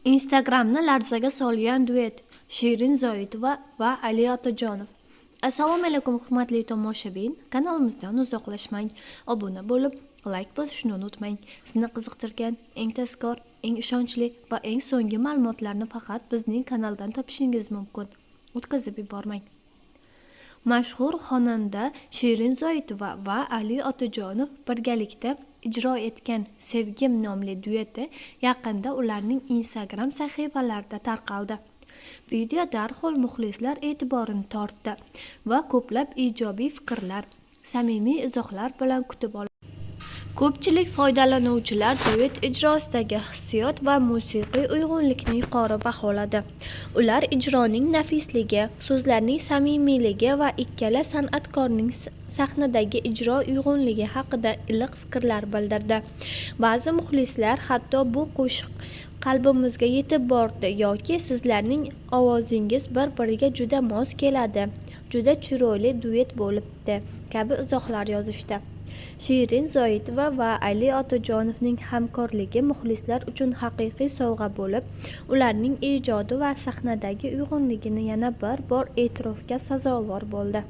Instagramni larzaga solgan duet Shirin Zoitova va Ali Otajonov. Assalomu alaykum hurmatli tomoshabin, kanalimizdan uzoqlashmang, obuna bo'lib, like bosishni unutmang. Sizni qiziqtirgan eng tezkor, eng ishonchli va eng so'nggi ma'lumotlarni faqat bizning kanaldan topishingiz mumkin. O'tkazib yubormang. Mashhur xonanda Shirin Zoitova va Ali Otajonov birgalikda ijro etgan Sevgim nomli dueti yaqinda ularning Instagram sahifalarida tarqaldi. Video darhol muxlislar e'tiborini tortdi va ko'plab ijobiy fikrlar, samimiy izohlar bilan kutib oldi. Ko'pchilik foydalanuvchilar duet ijrosidagi hissiyot va musiqiy uyg'unlikni yuqori baholadi. Ular ijroning nafisligi, so'zlarning samimiyligi va ikkala san'atkorning sahnadagi ijro uyg'unligi haqida iliq fikrlar bildirdi. Ba'zi muxlislar hatto bu qo'shiq qalbimizga yetib bordi yoki sizlarning ovozingiz bir-biriga juda mos keladi, juda chiroyli duet bo'libdi kabi izohlar yozishdi. Shirin Zoitova va Ali Otajonovning hamkorligi muxlislar uchun haqiqiy sovg'a bo'lib, ularning ijodi va sahnadagi uyg'unligini yana bir bor e'tirofga sazovor bo'ldi.